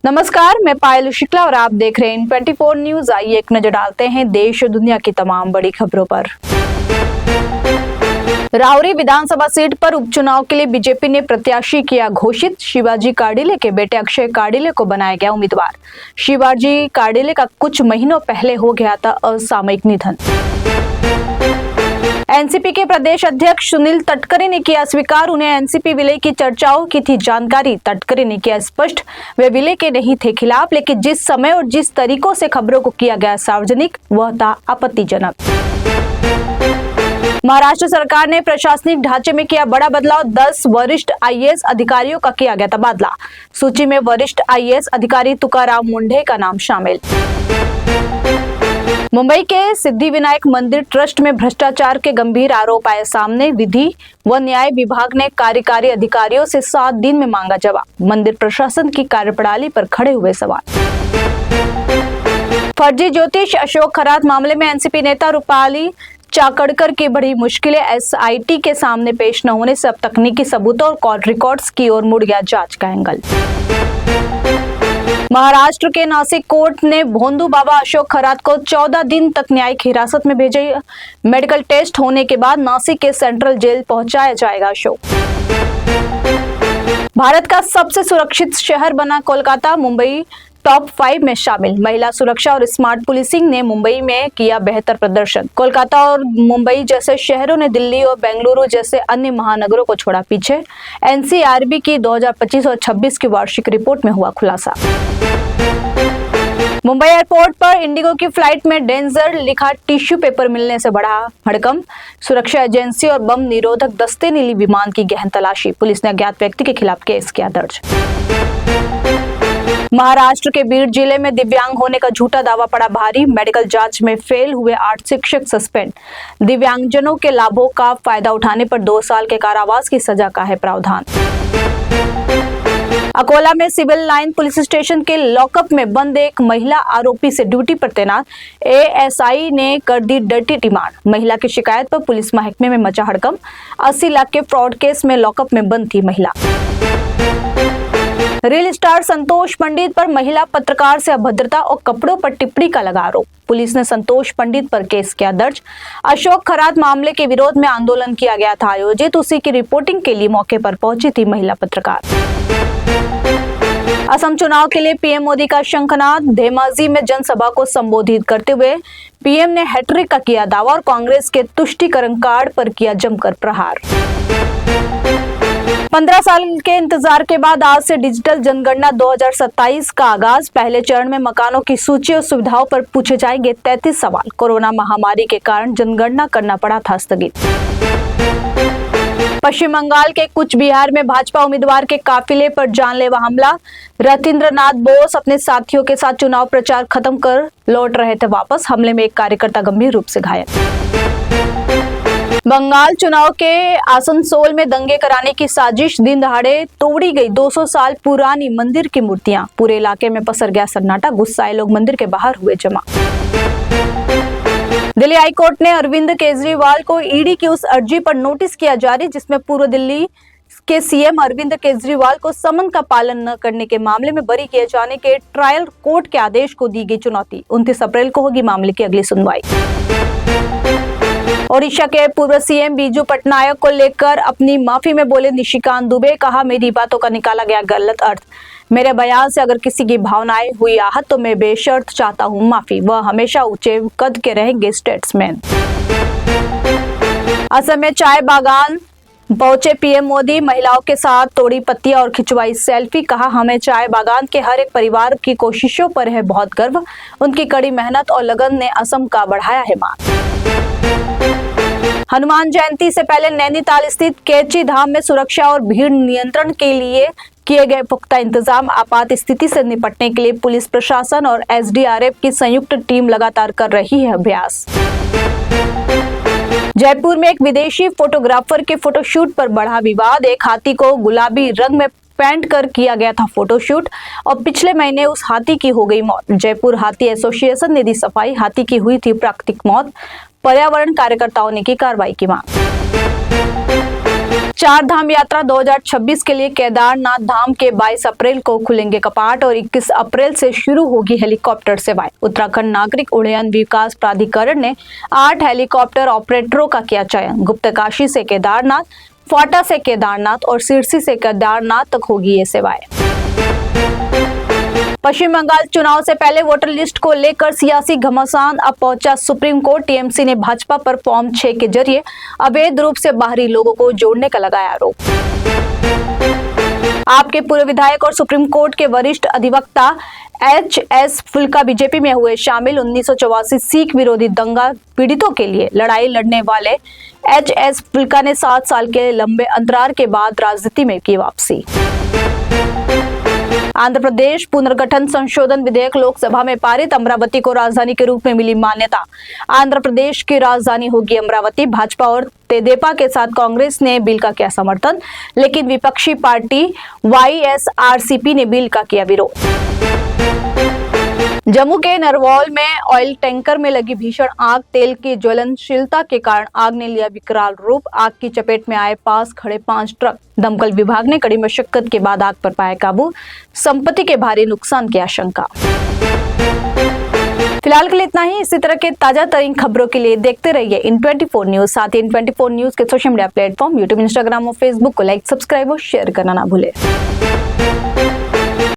नमस्कार, मैं पायल शुक्ला और आप देख रहे हैं 24 न्यूज। आइए एक नजर डालते हैं देश और दुनिया की तमाम बड़ी खबरों पर। राहुरी विधानसभा सीट पर उपचुनाव के लिए बीजेपी ने प्रत्याशी किया घोषित। शिवाजी कार्डिले के बेटे अक्षय कार्डिले को बनाया गया उम्मीदवार। शिवाजी कार्डिले का कुछ महीनों पहले हो गया था असामयिक निधन। एनसीपी के प्रदेश अध्यक्ष सुनील तटकरे ने किया स्वीकार, उन्हें एनसीपी विलय की चर्चाओं की थी जानकारी। तटकरे ने किया स्पष्ट, वे विलय के नहीं थे खिलाफ, लेकिन जिस समय और जिस तरीकों से खबरों को किया गया सार्वजनिक वह था आपत्तिजनक। महाराष्ट्र सरकार ने प्रशासनिक ढांचे में किया बड़ा बदलाव, 10 वरिष्ठ आईएएस अधिकारियों का किया गया तबादला। सूची में वरिष्ठ आईएएस अधिकारी तुकाराम मुंढे का नाम शामिल। मुंबई के सिद्धिविनायक मंदिर ट्रस्ट में भ्रष्टाचार के गंभीर आरोप आए सामने। विधि व न्याय विभाग ने कार्यकारी अधिकारियों से 7 दिन में मांगा जवाब। मंदिर प्रशासन की कार्यप्रणाली पर खड़े हुए सवाल। फर्जी ज्योतिष अशोक खरात मामले में एनसीपी नेता रूपाली चाकड़कर की बड़ी मुश्किलें। एसआईटी के सामने पेश न होने से अब तकनीकी सबूतों और कॉल रिकॉर्ड्स की ओर मुड़ गया जांच का एंगल। महाराष्ट्र के नासिक कोर्ट ने भोंदू बाबा अशोक खरात को 14 दिन तक न्यायिक हिरासत में भेजे। मेडिकल टेस्ट होने के बाद नासिक के सेंट्रल जेल पहुंचाया जाएगा अशोक। भारत का सबसे सुरक्षित शहर बना कोलकाता, मुंबई टॉप 5 में शामिल। महिला सुरक्षा और स्मार्ट पुलिसिंग ने मुंबई में किया बेहतर प्रदर्शन। कोलकाता और मुंबई जैसे शहरों ने दिल्ली और बेंगलुरु जैसे अन्य महानगरों को छोड़ा पीछे। एनसीआरबी की 2025 और 26 की वार्षिक रिपोर्ट में हुआ खुलासा। मुंबई एयरपोर्ट पर इंडिगो की फ्लाइट में डेंजर लिखा टिश्यू पेपर मिलने से बढ़ा हड़कंप। सुरक्षा एजेंसी और बम निरोधक दस्ते ने ली विमान की गहन तलाशी। पुलिस ने अज्ञात व्यक्ति के खिलाफ केस किया दर्ज। महाराष्ट्र के बीड जिले में दिव्यांग होने का झूठा दावा पड़ा भारी। मेडिकल जांच में फेल हुए 8 शिक्षक सस्पेंड। दिव्यांगजनों के लाभों का फायदा उठाने पर 2 साल के कारावास की सजा का है प्रावधान। अकोला में सिविल लाइन पुलिस स्टेशन के लॉकअप में बंद एक महिला आरोपी से ड्यूटी पर तैनात एएसआई ने कर दी डर्टी डिमांड। महिला की शिकायत पर पुलिस महकमे में मचा हड़कंप। 80 लाख के फ्रॉड केस में लॉकअप में बंद थी महिला। रील स्टार संतोष पंडित पर महिला पत्रकार से अभद्रता और कपड़ों पर टिप्पणी का लगा आरोप। पुलिस ने संतोष पंडित पर केस किया दर्ज। अशोक खरात मामले के विरोध में आंदोलन किया गया था आयोजित, उसी की रिपोर्टिंग के लिए मौके पर पहुंची थी महिला पत्रकार। असम चुनाव के लिए पीएम मोदी का शंखनाद। धेमाजी में जनसभा को संबोधित करते हुए पीएम ने हैट्रिक का किया दावा और कांग्रेस के तुष्टीकरण कार्ड पर किया जमकर प्रहार। 15 साल के इंतजार के बाद आज से डिजिटल जनगणना 2027 का आगाज। पहले चरण में मकानों की सूची और सुविधाओं पर पूछे जाएंगे 33 सवाल। कोरोना महामारी के कारण जनगणना करना पड़ा था स्थगित। पश्चिम बंगाल के कुछ बिहार में भाजपा उम्मीदवार के काफिले पर जानलेवा हमला। रथिंद्रनाथ बोस अपने साथियों के साथ चुनाव प्रचार खत्म कर लौट रहे थे वापस। हमले में एक कार्यकर्ता गंभीर रूप से घायल। बंगाल चुनाव के आसनसोल में दंगे कराने की साजिश। दिन दहाड़े तोड़ी गई 200 साल पुरानी मंदिर की मूर्तियां। पूरे इलाके में पसर गया सन्नाटा। गुस्साए लोग मंदिर के बाहर हुए जमा। दिल्ली हाईकोर्ट ने अरविंद केजरीवाल को ईडी की उस अर्जी पर नोटिस किया जारी जिसमें पूर्व दिल्ली के सीएम अरविंद केजरीवाल को समन का पालन न करने के मामले में बरी किए जाने के ट्रायल कोर्ट के आदेश को दी गई चुनौती। 29 अप्रैल को होगी मामले की अगली सुनवाई। ओडिशा के पूर्व सीएम बीजू पटनायक को लेकर अपनी माफी में बोले निशिकांत दुबे। कहा, मेरी बातों का निकाला गया गलत अर्थ। मेरे बयान से अगर किसी की भावनाएं हुई आहत तो मैं बेशर्त चाहता हूं माफी। वह हमेशा ऊंचे कद के रहेंगे स्टेट्समैन। असम में चाय बागान पहुंचे पीएम मोदी। महिलाओं के साथ तोड़ी पत्तियां और खिंचवाई सेल्फी। कहा, हमें चाय बागान के हर एक परिवार की कोशिशों पर है बहुत गर्व। उनकी कड़ी मेहनत और लगन ने असम का बढ़ाया है मान। हनुमान जयंती से पहले नैनीताल स्थित कैची धाम में सुरक्षा और भीड़ नियंत्रण के लिए किए गए पुख्ता इंतजाम। आपात स्थिति से निपटने के लिए पुलिस प्रशासन और एसडीआरएफ की संयुक्त टीम लगातार कर रही है अभ्यास। जयपुर में एक विदेशी फोटोग्राफर के फोटोशूट पर बढ़ा विवाद। एक हाथी को गुलाबी रंग में पेंट कर किया गया था फोटोशूट और पिछले महीने उस हाथी की हो गई मौत। जयपुर हाथी एसोसिएशन ने दी सफाई। हाथी की हुई थी प्राकृतिक मौत। पर्यावरण कार्यकर्ताओं ने की कार्रवाई की मांग। चार धाम यात्रा 2026 के लिए केदारनाथ धाम के 22 अप्रैल को खुलेंगे कपाट और 21 अप्रैल से शुरू होगी हेलीकॉप्टर सेवाएं। उत्तराखंड नागरिक उड्डयन विकास प्राधिकरण ने 8 हेलीकॉप्टर ऑपरेटरों का किया चयन। गुप्तकाशी से केदारनाथ, फाटा से केदारनाथ और सिरसी से केदारनाथ तक होगी ये सेवाएं। पश्चिम बंगाल चुनाव से पहले वोटर लिस्ट को लेकर सियासी घमासान अब पहुंचा सुप्रीम कोर्ट। टीएमसी ने भाजपा पर फॉर्म 6 के जरिए अवैध रूप से बाहरी लोगों को जोड़ने का लगाया आरोप। आपके पूर्व विधायक और सुप्रीम कोर्ट के वरिष्ठ अधिवक्ता एच.एस. फुल्का बीजेपी में हुए शामिल। 1984 सिख विरोधी दंगा पीड़ितों के लिए लड़ाई लड़ने वाले एच.एस. फुल्का ने 7 साल के लंबे अंतराल के बाद राजनीति में की वापसी। आंध्र प्रदेश पुनर्गठन संशोधन विधेयक लोकसभा में पारित। अमरावती को राजधानी के रूप में मिली मान्यता। आंध्र प्रदेश की राजधानी होगी अमरावती। भाजपा और तेदेपा के साथ कांग्रेस ने बिल का किया समर्थन, लेकिन विपक्षी पार्टी वाईएसआरसीपी ने बिल का किया विरोध। जम्मू के नरवौल में ऑयल टैंकर में लगी भीषण आग। तेल की ज्वलनशीलता के कारण आग ने लिया विकराल रूप। आग की चपेट में आए पास खड़े 5 ट्रक। दमकल विभाग ने कड़ी मशक्कत के बाद आग पर पाया काबू। संपत्ति के भारी नुकसान की आशंका। फिलहाल के लिए इतना ही। इसी तरह के ताजा तरीन खबरों के लिए देखते रहिए N24 न्यूज। साथ ही N24 न्यूज के social media platform YouTube, Instagram और फेसबुक को लाइक, सब्सक्राइब और शेयर करना ना भूले।